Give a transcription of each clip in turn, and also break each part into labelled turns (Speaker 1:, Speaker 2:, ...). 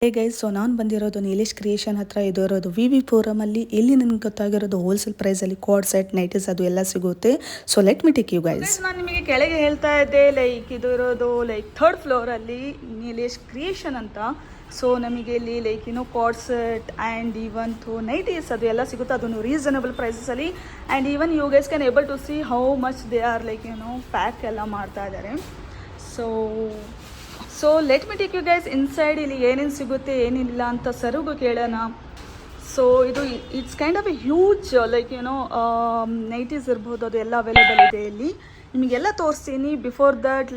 Speaker 1: Hey guys, so ನಾನು ಬಂದಿರೋದು Nilesh creation ಹತ್ರ ಇರೋದು ವಿ ಫೋರಮಲ್ಲಿ. ಇಲ್ಲಿ ನನಗೆ ಗೊತ್ತಾಗಿರೋದು ಹೋಲ್ಸೇಲ್ ಪ್ರೈಸಲ್ಲಿ ಕೋಡ್ ಸೆಟ್, ನೈಟೀಸ್ ಅದು ಎಲ್ಲ ಸಿಗುತ್ತೆ. So let me take you guys.
Speaker 2: ನಾನು ನಿಮಗೆ ಕೆಳಗೆ ಹೇಳ್ತಾ ಇದ್ದೆ, ಇದು ಇರೋದು ಥರ್ಡ್ ಫ್ಲೋರಲ್ಲಿ ನೀಲೇಶ್ ಕ್ರಿಯೇಷನ್ ಅಂತ. ಸೊ ನಮಗೆ ಇಲ್ಲಿ coord set and even nighties ಅದು ಎಲ್ಲ ಸಿಗುತ್ತೆ, ಅದನ್ನು ರೀಸನಬಲ್ ಪ್ರೈಸಸಲ್ಲಿ. And even you guys can able to see how much they are pack ಎಲ್ಲ ಮಾಡ್ತಾ ಇದ್ದಾರೆ. So let me take you guys inside. ಇಲ್ಲಿ ಏನೇನು ಸಿಗುತ್ತೆ ಏನಿಲ್ಲ ಅಂತ ಸರ್ಗೂ ಕೇಳೋಣ. ಸೊ ಇದು it's kind of A huge nighties ಇರ್ಬೋದು, ಅದು ಎಲ್ಲ ಅವೈಲೇಬಲ್ ಇದೆ ಇಲ್ಲಿ. ನಿಮಗೆಲ್ಲ ತೋರಿಸ್ತೀನಿ. ಬಿಫೋರ್ ದಟ್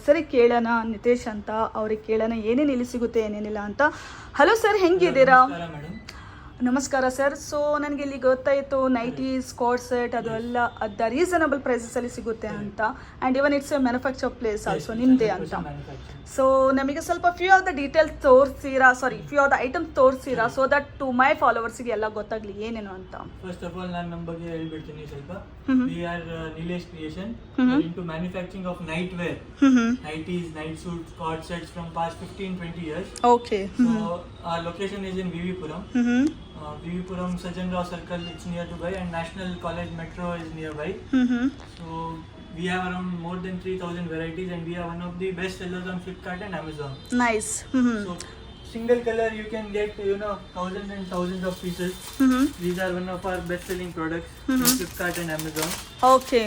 Speaker 2: ಸರಿ ಕೇಳೋಣ, ನಿತೇಶ್ ಅಂತ, ಅವ್ರಿಗೆ ಕೇಳೋಣ ಏನೇನು ಇಲ್ಲಿ ಸಿಗುತ್ತೆ ಏನೇನಿಲ್ಲ ಅಂತ. ಹಲೋ ಸರ್, ಹೆಂಗಿದ್ದೀರಾ? ನಮಸ್ಕಾರ ಸರ್. ಸೊ ನನಗೆ ಇಲ್ಲಿ ಗೊತ್ತಾಯಿತು ನೈಟೀಸ್, ಕೋಡ್ ಸೆಟ್ ಅದು ಎಲ್ಲ ಅದು ರೀಸನಬಲ್ ಪ್ರೈಸಸಲ್ಲಿ ಸಿಗುತ್ತೆ ಅಂತ. And even it's a manufacture place also ನಿಮ್ಮದೇ ಅಂತ. ಸೊ ನಮಗೆ ಸ್ವಲ್ಪ ಫ್ಯೂ ಆಫ್ ದ ಡೀಟೇಲ್ಸ್ ತೋರಿಸ್ತೀರಾ, ಫ್ಯೂ ಆಫ್ ದ ಐಟಮ್ಸ್ ತೋರಿಸ್ತೀರಾ, ಸೊ ದಟ್ ಟು ಮೈ ಫಾಲೋವರ್ಸ್ಗೆ ಎಲ್ಲ ಗೊತ್ತಾಗಲಿ ಏನೇನು ಅಂತ.
Speaker 3: ಫಸ್ಟ್ ಆಫ್ ಆಲ್ ನಾನು ನಮ್ಮ ಬಗ್ಗೆ ಹೇಳ್ಬಿಡ್ತೀನಿ ಸ್ವಲ್ಪ. We are Nilesh creation into manufacturing of nightwear, nighties, night suits, cord sets from past 15-20 years.
Speaker 2: Okay.
Speaker 3: So our location is in VV Puram. VV Puram, Sajjan Rao Circle, it's near Dubai, and National College Metro is nearby. So we have around more than 3,000 varieties, and we are one of the best sellers on Flipkart and Amazon.
Speaker 2: Nice.
Speaker 3: So single color you can get thousands and thousands of pieces. These are one of our best selling products on Flipkart and Amazon.
Speaker 2: Okay.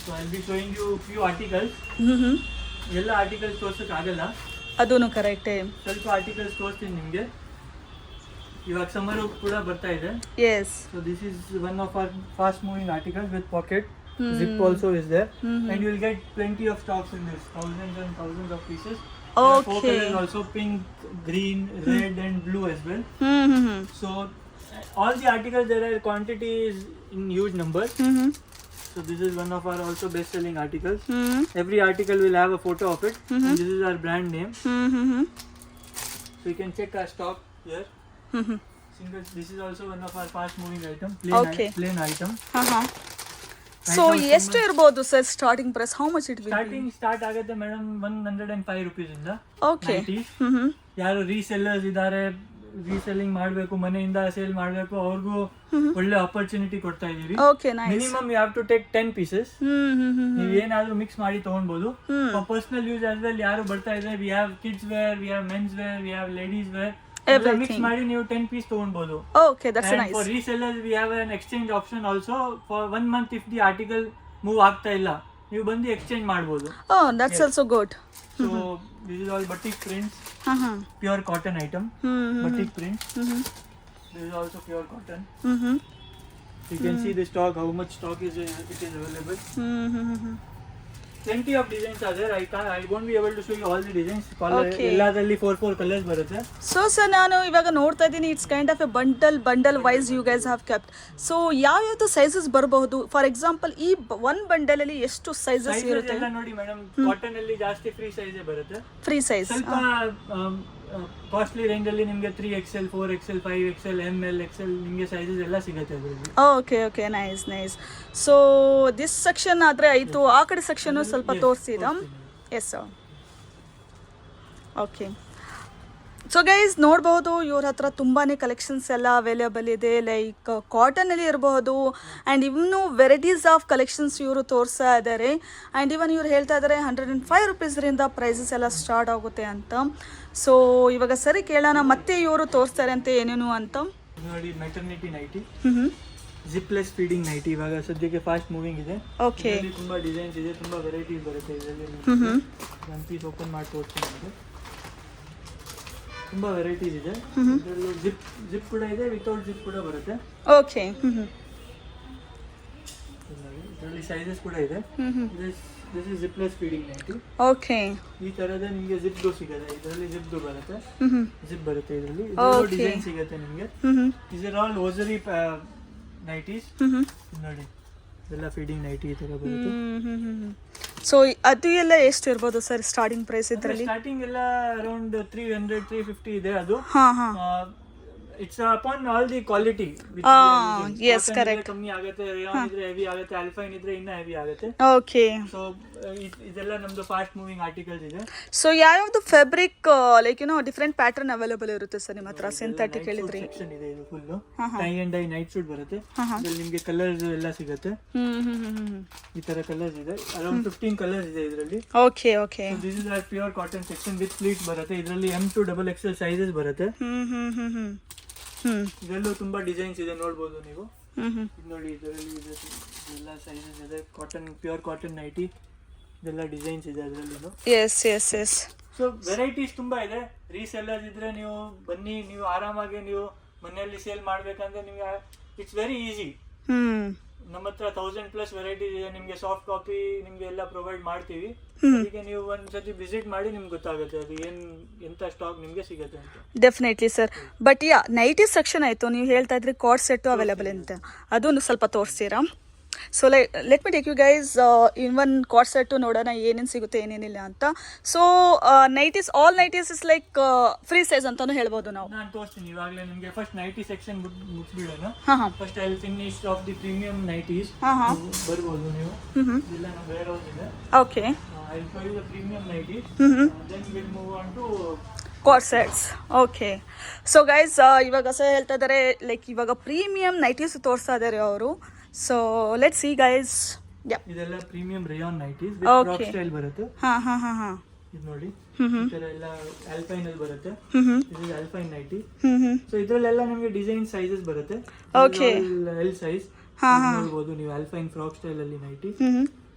Speaker 3: So I'll be showing you few articles. ಎಲ್ಲ articles ತೋರ್ಸಕ್ ಆಗಲ್ಲ,
Speaker 2: ಅದೂ ಕರೆಕ್ಟೇ.
Speaker 3: ಸ್ವಲ್ಪ articles ತೋರಿಸ್ತೀನಿ ನಿಮಗೆ. ಇವಾಗ summer ಕೂಡ ಬರ್ತಾ ಇದೆ.
Speaker 2: Yes.
Speaker 3: So this is one of our fast moving articles with pocket. Zip also is there, and you will get plenty of stocks in this, thousands and thousands of pieces.
Speaker 2: Okay.
Speaker 3: 4 colors also, pink, green, red and blue as well. So all the articles, there are quantities in huge numbers. So this is one of our also best selling articles. Every article will have a photo of it, and this is our brand name. So you can check our stock here. Singles, this is also one of our fast moving item, plain item.
Speaker 2: So ಎಷ್ಟು ಇರ್ಬೋದು sir starting price? How much it will
Speaker 3: start ಆಗುತ್ತೆ madam 105 rupees ಇಂದ.
Speaker 2: Okay.
Speaker 3: ಯಾರು resellers ಇದ್ದಾರೆ, reselling ಮಾಡಬೇಕು, ಮನೆಯಿಂದ sale ಮಾಡಬೇಕು, ಅವ್ರಿಗೂ ಒಳ್ಳೆ ಆಪರ್ಚುನಿಟಿ ಕೊಡ್ತಾ ಇದೀವಿ.
Speaker 2: Okay, nice.
Speaker 3: Minimum you have to take 10 pieces. ನೀವು ಏನಾದ್ರೂ ಮಿಕ್ಸ್ ಮಾಡಿ ತಗೊಳ್ಬಹುದು. For personal use as well. ಯಾರು ಬರ್ತಾ ಇದ್ರೆ, we have kids wear, we have men's wear, we have ladies wear. Mix ಮಾಡಿ ನೀವು 10 pieces ತಗೊಳ್ಬಹುದು.
Speaker 2: Okay, that's nice.
Speaker 3: For resellers we have an exchange option also. For 1 month if the article move ಆಗ್ತಾ ಇಲ್ಲ, ನೀವು ಬಂದು exchange ಮಾಡಬಹುದು.
Speaker 2: Oh, that's also good.
Speaker 3: So this is all batik prints, pure cotton item. Batik prints. This is also pure cotton. You can see the stock, how much stock it is available. Plenty of designs are there. I won't be able to show you all the designs. ಎಲ್ಲದರಲ್ಲಿ 4 colors ಬರುತ್ತೆ.
Speaker 2: So sir, ನಾನು ಇವಾಗ ನೋಡ್ತಾ ಇದ್ದೀನಿ, it's kind of a bundle wise you guys have kept. So ಯಾವ್ಯಾವ್ದು sizes ಬರಬಹುದು? For example, ಈ one bundle ಅಲ್ಲಿ ಎಷ್ಟು ಸೈಜಸ್ ಇರುತ್ತೆ?
Speaker 3: ಎಲ್ಲ ನೋಡಿ ಮೇಡಮ್, ಕಾಟನ್ ಅಲ್ಲಿ ಜಾಸ್ತಿ ಫ್ರೀ ಸೈಜ್ ಬರುತ್ತೆ.
Speaker 2: Free size.
Speaker 3: ಸ್ವಲ್ಪ ಕಾಸ್ಟ್ಲಿ ರೇಂಜ್ ಅಲ್ಲಿ ನಿಮಗೆ 3XL, 4XL, 5XL, ML, XL ನಿಮಗೆ ಸೈಜಸ್ ಎಲ್ಲ ಸಿಗುತ್ತೆ ಅದರಲ್ಲಿ.
Speaker 2: Okay, nice. So this section ಆದರೆ ಆಯಿತು. ಆ ಕಡೆ ಸೆಕ್ಷನ್ ಸ್ವಲ್ಪ ತೋರಿಸಿದ. Yes sir. Okay. So guys, ನೋಡ್ಬೋದು ಇವ್ರ ಹತ್ರ ತುಂಬಾ ಕಲೆಕ್ಷನ್ಸ್ ಎಲ್ಲ ಅವೈಲೇಬಲ್ ಇದೆ. ಕಾಟನಲ್ಲಿ ಇರಬಹುದು, ಆ್ಯಂಡ್ ಇನ್ನೂ ವೆರೈಟೀಸ್ ಆಫ್ ಕಲೆಕ್ಷನ್ಸ್ ಇವರು ತೋರಿಸ್ತಾ ಇದ್ದಾರೆ. ಆ್ಯಂಡ್ ಇವನ್ ಇವ್ರು ಹೇಳ್ತಾ ಇದ್ದಾರೆ 105 rupeesರಿಂದ ಪ್ರೈಸಸ್ ಎಲ್ಲ ಸ್ಟಾರ್ಟ್ ಆಗುತ್ತೆ ಅಂತ. ಸೊ ಇವಾಗ ಸರಿ ಕೇಳೋಣ ಮತ್ತೆ ಇವರು ತೋರಿಸ್ತಾರೆ ಅಂತ ಏನೇನು ಅಂತ.
Speaker 3: ನೋಡಿ, ಮೆಟರ್ನಿಟಿ ನೈಟಿ, ಜಿಪ್ಲೆಸ್ ಫೀಡಿಂಗ್ ನೈಟಿ ಇವಾಗ ಸದ್ಯಕ್ಕೆ ಫಾಸ್ಟ್ ಮೂವಿಂಗ್ ಇದೆ.
Speaker 2: ಓಕೆ.
Speaker 3: ತುಂಬಾ ಡಿಸೈನ್ಸ್ ಇದೆ, ತುಂಬಾ ವೆರೈಟೀಸ್ ಬರುತ್ತೆ ಇದರಲ್ಲಿ. ಒಂದು ಪೀಸ್ ಓಪನ್ ಮಾಡಿ ತೋರಿಸ್ತೀನಿ ನಿಮಗೆ. ತುಂಬಾ ವೆರೈಟೀಸ್ ಇದೆ. ಇದರಲ್ಲಿ ಜಿಪ್ ಕೂಡ ಇದೆ, ವಿತೌಟ್ ಜಿಪ್ ಕೂಡ ಬರುತ್ತೆ.
Speaker 2: ಓಕೆ.
Speaker 3: ಇದರಲ್ಲಿ ಸೈಜಸ್ ಕೂಡ ಇದೆ. This is zipless feeding nighty.
Speaker 2: Okay.
Speaker 3: ಈ ತರದ ನಿಮಗೆ ಜಿಪ್ದು ಸಿಗುತ್ತೆ. ಇದರಲ್ಲಿ ಜಿಪ್ದು ಬರುತ್ತೆ, ಜಿಪ್ ಬರುತ್ತೆ ಇದರಲ್ಲಿ. ಡಿಸೈನ್ ಸಿಗುತ್ತೆ ನಿಮಗೆ. This are all hosiery nighties. ನೋಡಿ, ಇದೆಲ್ಲ ಫೀಡಿಂಗ್ ನೈಟಿ ಈ ತರ ಬರುತ್ತೆ.
Speaker 2: ಸೊ ಅದು ಎಲ್ಲ ಎಷ್ಟು ಇರ್ಬೋದು ಸರ್ ಸ್ಟಾರ್ಟಿಂಗ್ ಪ್ರೈಸ್ ಇದರಲ್ಲಿ?
Speaker 3: ಸ್ಟಾರ್ಟಿಂಗ್ ಎಲ್ಲ ಅರೌಂಡ್ 300-350 ಇದೆ. ಅದು it's upon all the quality.
Speaker 2: yes, correct.
Speaker 3: ಕಮ್ಮಿ ಆಗುತ್ತೆ, ರೇಯಾನ್ ಇದ್ರೆ ಹೆವಿ ಆಗುತ್ತೆ, ಆಲ್ಫೈನ್ ಇದ್ರೆ ಇನ್ನ ಹೆವಿ ಆಗುತ್ತೆ.
Speaker 2: ಓಕೆ.
Speaker 3: ಸೊ ಇದೆಲ್ಲ ನಮ್ದು ಫಾಸ್ಟ್ ಮೂವಿಂಗ್ ಆರ್ಟಿಕಲ್ಸ್ ಇದೆ.
Speaker 2: ಸೊ ಯಾವ್ಯಾವ್ದು fabric like different pattern available ಇರುತ್ತೆ ಸರ್ ನಿಮ್ಮ ಹತ್ರ? ಸಿಂಥೆಟಿಕ್ ಹೇಳಿದ್ರಿ.
Speaker 3: ಸೆಕ್ಷನ್ ಇದೆ, ಇದು full tie and dye night suit ಬರುತ್ತೆ. ಇದ್ರಲ್ಲಿ ನಿಮಗೆ ಕಲರ್ಸ್ ಎಲ್ಲ ಸಿಗುತ್ತೆ. ಈ ತರ ಕಲರ್ಸ್ ಇದೆ, ಅರೌಂಡ್ 15 ಕಲರ್ಸ್ ಇದೆ ಇದರಲ್ಲಿ.
Speaker 2: Okay okay.
Speaker 3: This is our pure cotton section with pleats ಬರುತ್ತೆ. ಇದರಲ್ಲಿ M to XXL ಸೈಜಸ್ ಬರುತ್ತೆ. ಇದರಲ್ಲೂ ತುಂಬಾ ಡಿಸೈನ್ಸ್ ಇದೆ, ನೋಡ್ಬೋದು ನೀವು. ಇದು ನೋಡಿ, ಇದರಲ್ಲಿ ಎಲ್ಲ ಸೈಜಸ್ ಇದೆ. ಕಾಟನ್, ಪ್ಯೂರ್ ಕಾಟನ್ ನೈಟಿ, ಇದೆಲ್ಲ ಡಿಸೈನ್ಸ್ ಇದೆ ಅದರಲ್ಲಿ.
Speaker 2: Yes yes yes.
Speaker 3: So varieties ತುಂಬಾ ಇದೆ. ರೀಸೆಲ್ಲರ್ಸ್ ಇದ್ರೆ ನೀವು ಬನ್ನಿ, ನೀವು ಆರಾಮಾಗಿ ನೀವು ಮನೆಯಲ್ಲಿ ಸೇಲ್ ಮಾಡ್ಬೇಕಂದ್ರೆ ನಿಮ್ಗೆ ಇಟ್ಸ್ ವೆರಿ ಈಸಿ. ನಮ್ಮ ಹತ್ರ 1000+ ವೆರೈಟೀಸ್ ಇದೆ. ನಿಮ್ಗೆ ಸಾಫ್ಟ್ ಕಾಪಿ ನಿಮ್ಗೆ ಎಲ್ಲ ಪ್ರೊವೈಡ್ ಮಾಡ್ತೀವಿ. ಅದಕ್ಕೆ ನೀವು ಒಂದ್ಸತಿ ವಿಸಿಟ್ ಮಾಡಿ ನಿಮ್ಗೆ ಗೊತ್ತಾಗುತ್ತೆ ಅದು ಎಂತ ಸ್ಟಾಕ್ ನಿಮ್ಗೆ ಸಿಗುತ್ತೆ ಅಂತ.
Speaker 2: Definitely sir. But nighty section ಆಯ್ತು, ನೀವು ಹೇಳ್ತಾ ಇದ್ರಿ ಕಾರ್ಡ್ ಸೆಟ್ ಅವೈಲೇಬಲ್ ಅಂತ, ಅದನ್ನು ಸ್ವಲ್ಪ ತೋರಿಸ್ತೀರಾ? So let me take you guys in one coord set ನೋಡೋಣ ಏನೇನು ಸಿಗುತ್ತೆ ಏನೇನಿಲ್ಲ ಅಂತ. So nighties, all nighties is like free size ಅಂತಾನು ಹೇಳ್ಬೋದು ನಾವು.
Speaker 3: ನಾನು ತೋರಿಸ್ತೀನಿ ಇವಾಗಲೇ ನಿಮಗೆ. ಫಸ್ಟ್ ನೈಟಿ ಸೆಕ್ಷನ್ ಮುಗಿಸ್ಬಿಡೋಣ.
Speaker 2: ಹಾಂ.
Speaker 3: First I will finish off the premium nighties. ಬರ್ಬೋದು ನೀವು. ಇಲ್ಲ ನಮ್ಮ ವೇರ್ ಹೌಸ್ ಇದೆ.
Speaker 2: Okay.
Speaker 3: I will show you the premium nighties. Then will move on to
Speaker 2: coord sets. Okay. So guys ಇವಾಗ sir ಹೇಳ್ತಾ ಇದ್ದಾರೆ ಲೈಕ್ ಇವಾಗ ಪ್ರೀಮಿಯಂ ನೈಟೀಸ್ ತೋರಿಸ್ತಾ ಇದ್ದಾರೆ ಅವರು. So let's see guys.
Speaker 3: ಇದೆಲ್ಲ premium rayon nighties with frock style ಬರುತ್ತೆ. ಇದು ನೋಡಿ, ಈ ತರ ಎಲ್ಲ ಆಲ್ಪೈನ್ ಅಲ್ಲಿ ಬರುತ್ತೆ. ಇದು ಆಲ್ಪೈನ್ ನೈಟಿ. ಸೊ ಇದ್ರಲ್ಲೆಲ್ಲ ನಿಮಗೆ ಡಿಸೈನ್ ಸೈಜಸ್ ಬರುತ್ತೆ.
Speaker 2: ಓಕೆ.
Speaker 3: L ಸೈಜ್ ನೋಡಬಹುದು ನೀವು. ಆಲ್ಪೈನ್ ಫ್ರಾಕ್ ಸ್ಟೈಲ್ ಅಲ್ಲಿ ನೈಟಿ.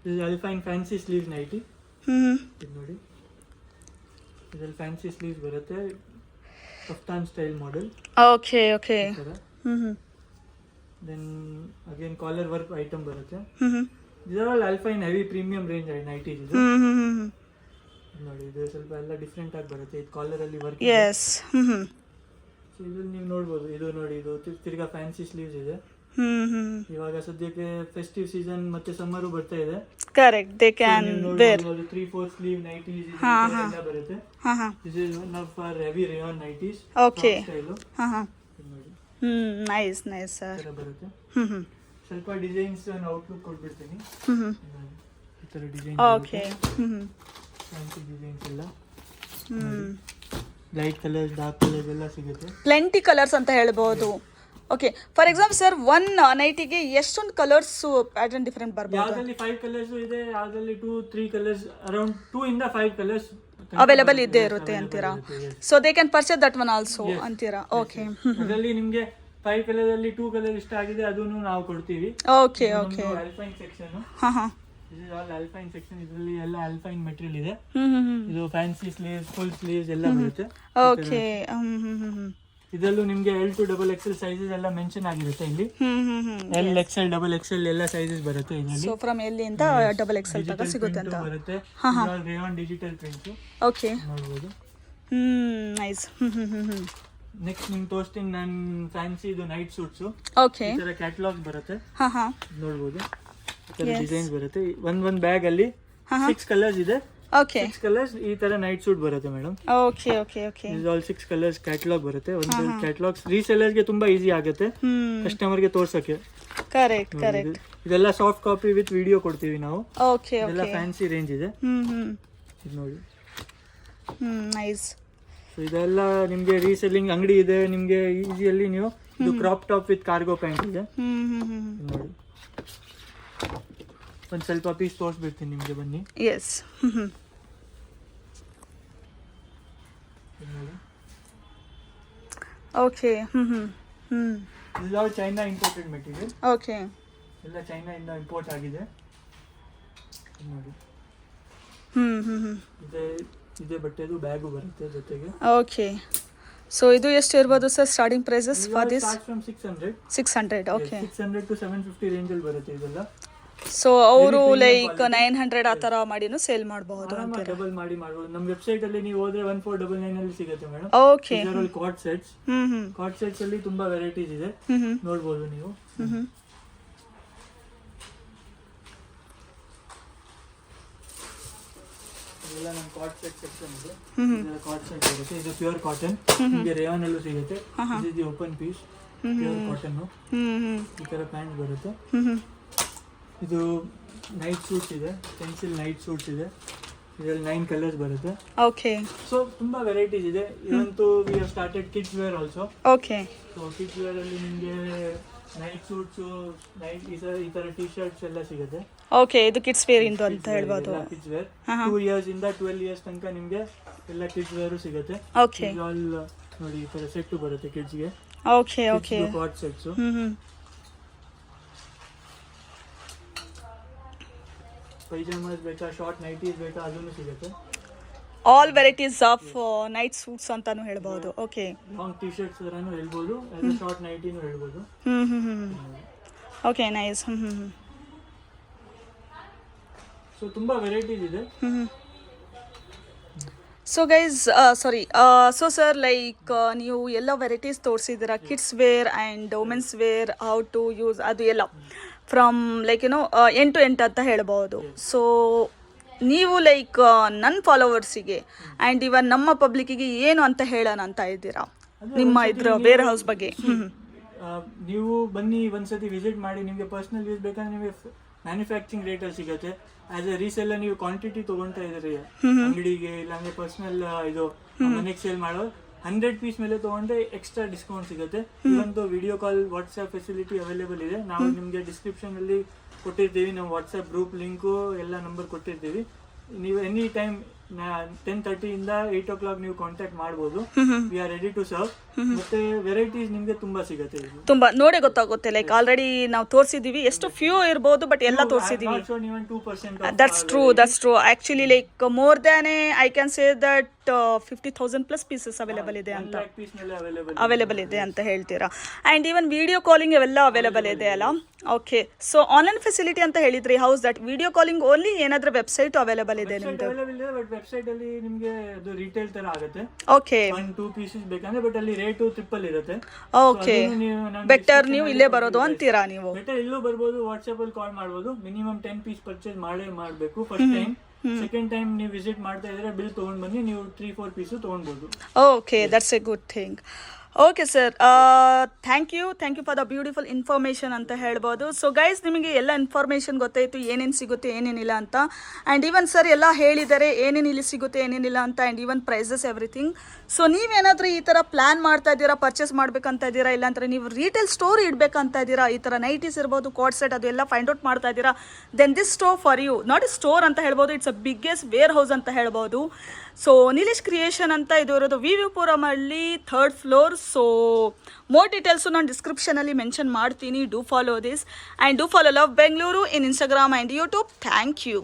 Speaker 3: ಇದು ಆಲ್ಪೈನ್ ಫ್ಯಾನ್ಸಿ ಸ್ಲೀವ್ ನೈಟಿ. ಇದು ನೋಡಿ, ಇದ್ರಲ್ಲಿ ಫ್ಯಾನ್ಸಿ ಸ್ಲೀವ್ಸ್ ಬರುತ್ತೆ, kaftan style model.
Speaker 2: Okay okay.
Speaker 3: Then again collar work item ಬರುತ್ತೆ. These are all Alpine heavy premium range nightties. ನೋಡಿ, ಇದು ಸ್ವಲ್ಪ ಎಲ್ಲ ಡಿಫ್ರೆಂಟ್ ಆಗಿ ಬರುತ್ತೆ. ಇದು ಕಾಲರ್ ಅಲ್ಲಿ ವರ್ಕ್.
Speaker 2: ಎಸ್.
Speaker 3: ಸೊ ಇದನ್ನ ನೀವು ನೋಡಬಹುದು. ಇದು ನೋಡಿ, ಇದು ತಿರ್ಗಾ ಫ್ಯಾನ್ಸಿ ಸ್ಲೀವ್ಸ್ ಇದೆ. ಇವಾಗ ಸದ್ಯಕ್ಕೆ ಫೆಸ್ಟಿವ್ ಸೀಸನ್ ಮತ್ತೆ ಸಮ್ಮರ್ ಬರ್ತಾ ಇದೆ.
Speaker 2: Correct. They can wear
Speaker 3: 3-4 sleeve nighties ಎಲ್ಲ ಬರುತ್ತೆ. This is one of our heavy rayon nighties.
Speaker 2: Okay.
Speaker 3: Style.
Speaker 2: ನೋಡಿ. Nice nice sir.
Speaker 3: ಬರುತ್ತೆ. ಸ್ವಲ್ಪ ಡಿಸೈನ್ಸ್ ಔಟ್ಲುಕ್ ಕೊಟ್ಬಿಡ್ತೀನಿ. ಈ ತರ ಡಿಸೈನ್.
Speaker 2: ಓಕೆ.
Speaker 3: ಫ್ಯಾನ್ಸಿ ಡಿಸೈನ್ಸ್ ಎಲ್ಲ, ಲೈಟ್ ಕಲರ್ಸ್, ಡಾರ್ಕ್ ಕಲರ್ಸ್ ಎಲ್ಲ ಸಿಗುತ್ತೆ.
Speaker 2: ಪ್ಲೆಂಟಿ ಕಲರ್ಸ್ ಅಂತ ಹೇಳ್ಬೋದು. Okay. For example sir, one ನೈಟಿಗೆ ಎಷ್ಟೊಂದು ಕಲರ್ಸ್ ಪ್ಯಾಟರ್ನ್ ಡಿಫರೆಂಟ್ ಬರ್ಬೋದು?
Speaker 3: ಯಾವ್ದ್ರಲ್ಲಿ 5 ಕಲರ್ಸ್ ಇದೆ, ಯಾವ್ದ್ರಲ್ಲಿ 2-3 ಕಲರ್ಸ್, ಅರೌಂಡ್ 2 ಇಂದ 5 ಕಲರ್ಸ್
Speaker 2: ಅವೈಲೇಬಲ್ ಇದ್ದೇ ಇರುತ್ತೆ ಅಂತೀರಾ? So they can purchase that one also ಅಂತೀರಾ? ಓಕೆ.
Speaker 3: ಅದರಲ್ಲಿ ನಿಮ್ಗೆ 5 ಕಲರ್ ಅಲ್ಲಿ 2 ಕಲರ್ ಇಷ್ಟ ಆಗಿದೆ, ಅದನ್ನು ನಾವು ಕೊಡ್ತೀವಿ.
Speaker 2: Okay okay.
Speaker 3: Alpine section. This is all alpine section. ಇದರಲ್ಲಿ ಎಲ್ಲ ಆಲ್ಪೈನ್ ಮೆಟೀರಿಯಲ್ ಇದೆ. ಇದು ಫ್ಯಾನ್ಸಿ ಸ್ಲೀವ್ಸ್, ಫುಲ್ ಸ್ಲೀವ್ಸ್ ಎಲ್ಲ ಬರುತ್ತೆ.
Speaker 2: ಓಕೆ.
Speaker 3: ಇದರಲ್ಲೂ ನಿಮ್ಗೆ L to XXL ಸೈಜಸ್ ಎಲ್ಲ ಮೆನ್ಷನ್ ಆಗಿರುತ್ತೆ ಇಲ್ಲಿ. L, XL, XXL ಎಲ್ಲ ಸೈಜಸ್ ಬರುತ್ತೆ ಇದರಲ್ಲಿ.
Speaker 2: ಸೊ ಫ್ರಮ್ L ಇಂದ XXL ತನಕ ಸಿಗುತ್ತೆ ಅಂತ
Speaker 3: ಬರುತ್ತೆ. Rayon digital print.
Speaker 2: ಓಕೆ.
Speaker 3: ನೋಡಬಹುದು.
Speaker 2: ನೈಸ್.
Speaker 3: ನೆಕ್ಸ್ಟ್ ನಿಮ್ಗೆ ತೋರಿಸ್ತೀನಿ ನಾನು ಫ್ಯಾನ್ಸಿ ಇದು ನೈಟ್ ಸೂಟ್ಸ್.
Speaker 2: ಓಕೆ.
Speaker 3: ಈ ತರ ಕ್ಯಾಟಲಾಗ್ ಬರುತ್ತೆ. ನೋಡಬಹುದು. ಈ ತರ
Speaker 2: Yes.
Speaker 3: ಡಿಸೈನ್ಸ್ ಬರುತ್ತೆ. ಒಂದ್ ಬ್ಯಾಗ್ ಅಲ್ಲಿ 6 ಕಲರ್ಸ್ ಇದೆ.
Speaker 2: ಓಕೆ.
Speaker 3: 6 ಕಲರ್ಸ್ ಈ ತರ ನೈಟ್ ಸೂಟ್ ಬರುತ್ತೆ madam.
Speaker 2: Okay okay okay.
Speaker 3: Is all 6 colours catalogue ಬರುತ್ತೆ. ಒಂದು ಕ್ಯಾಟಲಾಗ್ಸ್ ರೀಸೆಲ್ಲರ್ಸ್ ಗೆ ತುಂಬಾ ಈಸಿ ಆಗುತ್ತೆ ಕಸ್ಟಮರ್ ಗೆ ತೋರ್ಸಕ್ಕೆ.
Speaker 2: Correct correct.
Speaker 3: ಇದೆಲ್ಲ ಸಾಫ್ಟ್ ಕಾಪಿ ವಿತ್ ವಿಡಿಯೋ ಕೊಡ್ತೀವಿ ನಾವು.
Speaker 2: ಓಕೆ
Speaker 3: ಇದೆಲ್ಲ
Speaker 2: ಓಕೆ.
Speaker 3: ಫ್ಯಾನ್ಸಿ ರೇಂಜ್ ಇದೆ. ಇದು ನೋಡಿ.
Speaker 2: ನೈಸ್.
Speaker 3: ಸೊ ಇದೆಲ್ಲ ನಿಮ್ಗೆ ರೀಸೆಲ್ಲಿಂಗ್ ಅಂಗಡಿ ಇದೆ, ನಿಮ್ಗೆ ಈಸಿಯಲ್ಲಿ ನೀವು. ಇದು crop top with cargo pant ಇದೆ. ನೋಡಿ, ಒಂದು ಸ್ವಲ್ಪ ಪೀಸ್ ತೋರಿಸ್ಬಿಡ್ತೀನಿ ನಿಮಗೆ, ಬನ್ನಿ.
Speaker 2: ಎಸ್. ಓಕೆ.
Speaker 3: ಇದು all China imported material.
Speaker 2: Okay.
Speaker 3: ಎಲ್ಲ ಚೈನಾ ಇಂದ ಇಂಪೋರ್ಟ್ ಆಗಿದೆ. ನೋಡಿ, ಇದೇ ಬಟ್ಟೆದು ಬ್ಯಾಗು ಬರುತ್ತೆ ಜೊತೆಗೆ.
Speaker 2: ಓಕೆ. ಸೊ ಇದು ಎಷ್ಟು ಇರ್ಬೋದು sir starting prices for this?
Speaker 3: From 600.
Speaker 2: 600. Okay.
Speaker 3: 600 to 750 range ಅಲ್ಲಿ ಬರುತ್ತೆ ಇದೆಲ್ಲ.
Speaker 2: ಸೊ ಅವರು ಲೈಕ್ 900 ಆ ಥರ ಮಾಡಿನೂ ಸೇಲ್ ಮಾಡಬಹುದು ಅಂತ.
Speaker 3: ಡಬಲ್ ಮಾಡಿ ಮಾಡಬಹುದು. ನಮ್ಮ ವೆಬ್ಸೈಟ್ ಅಲ್ಲಿ ನೀವು ಹೋದ್ರೆ 1499 ಅಲ್ಲಿ ಸಿಗುತ್ತೆ ಮೇಡಮ್.
Speaker 2: ಓಕೆ.
Speaker 3: ಇದರಲ್ಲಿ ಕಾರ್ಡ್ ಸೆಟ್ಸ್. ಕಾರ್ಡ್ ಸೆಟ್ಸ್ ಅಲ್ಲಿ ತುಂಬಾ ವೆರೈಟೀಸ್ ಇದೆ, ನೋಡಬಹುದು ನೀವು. ಇದೆಲ್ಲ ನಮ್ಮ ಕಾರ್ಡ್ ಸೆಟ್ ಸೆಕ್ಷನ್ ಇದೆ. ಇದೆಲ್ಲ ಕಾರ್ಡ್ ಸೆಟ್ ಬರುತ್ತೆ. ಇದು ಪ್ಯೂರ್ ಕಾಟನ್, ನಿಮಗೆ ರೇಯಾನ್ ಅಲ್ಲೂ ಸಿಗುತ್ತೆ. ಇದು ಓಪನ್ ಪೀಸ್ ಪ್ಯೂರ್ ಕಾಟನ್. ಈ ತರ ಪ್ಯಾಂಟ್ ಬರುತ್ತೆ. ಇದು ನೈಟ್ ಸೂಟ್ಸ್ ಇದೆ, ಪೆನ್ಸಿಲ್ ನೈಟ್ ಸೂಟ್ಸ್ ಇದೆ. ಇದರಲ್ಲಿ 9 ಕಲರ್ಸ್ ಬರುತ್ತೆ.
Speaker 2: ಓಕೆ.
Speaker 3: ಸೊ ತುಂಬಾ ವೆರೈಟೀಸ್ ಇದೆ. ಇವಂತೂ we have started kids wear also.
Speaker 2: Okay.
Speaker 3: So kids wear ಅಲ್ಲಿ ನಿಮಗೆ ನೈಟ್ ಸೂಟ್ಸ್, ನೈಟ್ ಈ ತರ ಟಿ ಶರ್ಟ್ಸ್ ಎಲ್ಲ ಸಿಗುತ್ತೆ.
Speaker 2: ಓಕೆ, ಇದು ಕಿಡ್ಸ್ ವೇರ್ ಇಂದು ಅಂತ ಹೇಳ್ಬೋದು.
Speaker 3: ಕಿಡ್ಸ್ ವೇರ್ 2 ಇಯರ್ಸ್ ಇಂದ 12 ಇಯರ್ಸ್ ತನಕ ನಿಮಗೆ ಎಲ್ಲ ಕಿಡ್ಸ್ ವೇರ್ ಸಿಗುತ್ತೆ.
Speaker 2: ಓಕೆ.
Speaker 3: ಆಲ್ ನೋಡಿ ಈ ತರ ಸೆಟ್ ಬರುತ್ತೆ ಕಿಡ್ಸ್ ಗೆ.
Speaker 2: Okay okay.
Speaker 3: Card sets. Pyjamas ಬೇಕಾ, ಶಾರ್ಟ್ ನೈಟೀಸ್ ಬೇಕಾ, ಅದನ್ನು ಸಿಗುತ್ತೆ.
Speaker 2: All varieties of night suits ಅಂತಾನು ಹೇಳ್ಬೋದು. ಓಕೆ.
Speaker 3: ಲಾಂಗ್ ಟಿ ಶರ್ಟ್ಸ್ ತರನು ಹೇಳ್ಬೋದು, ಶಾರ್ಟ್ ನೈಟಿನೂ ಹೇಳ್ಬೋದು.
Speaker 2: Okay, nice.
Speaker 3: ಸೊ ತುಂಬಾ ವೆರೈಟೀಸ್ ಇದೆ.
Speaker 2: So guys, so sir, like ನೀವು ಎಲ್ಲ ವೆರೈಟೀಸ್ ತೋರಿಸಿದ್ದೀರಾ, kids wear and women's wear, how to use, ಅದು ಎಲ್ಲ from like end to end ಅಂತ ಹೇಳ್ಬೋದು. ಸೊ ನೀವು ಲೈಕ್ ನನ್ನ ಫಾಲೋವರ್ಸಿಗೆ ಆ್ಯಂಡ್ ಇವನ್ ನಮ್ಮ ಪಬ್ಲಿಕ್ಕಿಗೆ ಏನು ಅಂತ ಹೇಳೋಣ ಅಂತ ಇದ್ದೀರಾ ನಿಮ್ಮ ಇದ್ರ ವೇರ್ ಹೌಸ್ ಬಗ್ಗೆ?
Speaker 3: ನೀವು ಬನ್ನಿ, ಒಂದ್ಸತಿ ವಿಸಿಟ್ ಮಾಡಿ. ನಿಮಗೆ ಪರ್ಸನಲ್ ಯೂಸ್ ಬೇಕಂದ್ರೆ ನಿಮಗೆ ಮ್ಯಾನುಫ್ಯಾಕ್ಚರಿಂಗ್ ರೇಟಲ್ಲಿ ಸಿಗುತ್ತೆ. ಆಸ್ ಎ ರೀಸೆಲ್ಲರ್ ನೀವು ಕ್ವಾಂಟಿಟಿ ತೊಗೊಳ್ತಾ ಇದ್ದೀರಿ ಅಂಗಡಿಗೆ, ಇಲ್ಲಾಂದ್ರೆ ಪರ್ಸನಲ್ ಇದು ಮನೆಗೆ ಸೇಲ್ ಮಾಡೋ 100 ಪೀಸ್ ಮೇಲೆ ತೊಗೊಂಡ್ರೆ ಎಕ್ಸ್ಟ್ರಾ ಡಿಸ್ಕೌಂಟ್ ಸಿಗುತ್ತೆ. ಇವೊಂದು video call, WhatsApp facility available ಇದೆ. ನಾವು ನಿಮಗೆ ಡಿಸ್ಕ್ರಿಪ್ಷನ್ ಅಲ್ಲಿ ಕೊಟ್ಟಿರ್ತೀವಿ, ನಮ್ಮ ವಾಟ್ಸ್ಆ್ಯಪ್ ಗ್ರೂಪ್ ಲಿಂಕು ಎಲ್ಲ ನಂಬರ್ ಕೊಟ್ಟಿರ್ತೀವಿ. ನೀವು ಎನಿ ಟೈಮ್ 10:30 ಇಂದ 8 o'clock ನೀವು ಕಾಂಟ್ಯಾಕ್ಟ್ ಮಾಡ್ಬೋದು. We are ready to serve. ಮತ್ತೆ ವೆರೈಟೀಸ್ ನಿಮಗೆ ತುಂಬಾ ಸಿಗುತ್ತೆ.
Speaker 2: ತುಂಬಾ ನೋಡೇ ಗೊತ್ತಾಗುತ್ತೆ. ಲೈಕ್ ಆಲ್ರೆಡಿ ನಾವು ತೋರಿಸಿದೀವಿ, ಎಷ್ಟು ಫ್ಯೂ ಇರ್ಬೋದು, ಬಟ್ ಎಲ್ಲ ತೋರಿಸಿದೀವಿ. That's true. Actually like more than I can say that 50,000 plus pieces available ಇದೆ ಅಂತ ಹೇಳ್ತೀರಾ. ಆ್ಯಂಡ್ ಈವನ್ ವಿಡಿಯೋ ಕಾಲಿಂಗ್ ಅವೆಲ್ಲ ಅವೈಲೇಬಲ್ ಇದೆ ಅಲ್ಲ? ಓಕೆ. ಸೊ ಆನ್ಲೈನ್ ಫೆಸಿಲಿಟಿ ಅಂತ ಹೇಳಿದ್ರಿ, how's that video calling only, ಏನಾದ್ರೂ ವೆಬ್ಸೈಟ್ ಅವೈಲೇಬಲ್ ಇದೆ ನಿಮ್ದು?
Speaker 3: ವೆಬ್ಸೈಟ್ ಅಲ್ಲಿ ನಿಮಗೆ ಅದು ರಿಟೇಲ್ ತರ ಆಗುತ್ತೆ.
Speaker 2: ಓಕೆ.
Speaker 3: 1-2 ಪೀಸಸ್ ಬೇಕಂದ್ರೆ, ಬಟ್ ಅಲ್ಲಿ ರೇಟು ಟ್ರಿಪಲ್ ಇರುತ್ತೆ.
Speaker 2: ಓಕೆ. ಬೆಟರ್ ನೀವು ಇಲ್ಲೇ ಬರೋದು ಅಂತೀರಾ ನೀವು?
Speaker 3: ಬೆಟರ್ ಇಲ್ಲೂ ಬರ್ಬೋದು, ವಾಟ್ಸ್ಆಪ್ ಅಲ್ಲಿ ಕಾಲ್ ಮಾಡ್ಬೋದು. ಮಿನಿಮಮ್ 10 ಪೀಸ್ ಪರ್ಚೇಸ್ ಮಾಡಬೇಕು ಫಸ್ಟ್ ಟೈಮ್. ಸೆಕೆಂಡ್ ಟೈಮ್ ನೀವು ವಿಸಿಟ್ ಮಾಡ್ತಾ ಇದ್ರೆ ಬಿಲ್ ತಗೊಂಡ್ ಬನ್ನಿ, ನೀವು 3-4 ಪೀಸು ತಗೊಳ್ಬೋದು.
Speaker 2: Okay, that's a good thing. Okay sir, thank you for the beautiful information ಅಂತ ಹೇಳ್ಬೋದು. ಸೊ ಗೈಸ್, ನಿಮಗೆ ಎಲ್ಲ ಇನ್ಫಾರ್ಮೇಷನ್ ಗೊತ್ತಾಯಿತು, ಏನೇನು ಸಿಗುತ್ತೆ ಏನೇನಿಲ್ಲ ಅಂತ. ಆ್ಯಂಡ್ ಈವನ್ ಸರ್ ಎಲ್ಲ ಹೇಳಿದ್ದಾರೆ ಏನೇನು ಇಲ್ಲಿ ಸಿಗುತ್ತೆ ಏನೇನಿಲ್ಲ ಅಂತ, and even prices everything. So ನೀವೇನಾದರೂ ಈ ಥರ ಪ್ಲ್ಯಾನ್ ಮಾಡ್ತಾ ಇದ್ದೀರಾ, ಪರ್ಚೇಸ್ ಮಾಡ್ಬೇಕಂತ ಇದ್ದೀರಾ, ಇಲ್ಲಾಂದರೆ ನೀವು ರೀಟೇಲ್ ಸ್ಟೋರ್ ಇಡಬೇಕಂತ ಇದ್ದೀರಾ, ಈ ಥರ ನೈಟೀಸ್ ಇರ್ಬೋದು, ಕಾರ್ಡ್ ಸೆಟ್ ಅದು ಎಲ್ಲ ಫೈಂಡ್ ಔಟ್ ಮಾಡ್ತಾ ಇದ್ದೀರಾ, then this store for you. Not a store ಅಂತ ಹೇಳ್ಬೋದು, it's a biggest warehouse ಅಂತ ಹೇಳ್ಬೋದು. ಸೊ ನೀಲೇಶ್ ಕ್ರಿಯೇಷನ್ ಅಂತ ಇದು ಇರೋದು ವಿವಿಪುರಮಲ್ಲಿ 3rd floor. So more details ನಾನು ಡಿಸ್ಕ್ರಿಪ್ಷನಲ್ಲಿ ಮೆನ್ಷನ್ ಮಾಡ್ತೀನಿ. Do follow this and do follow love Bengaluru in Instagram and YouTube. Thank you.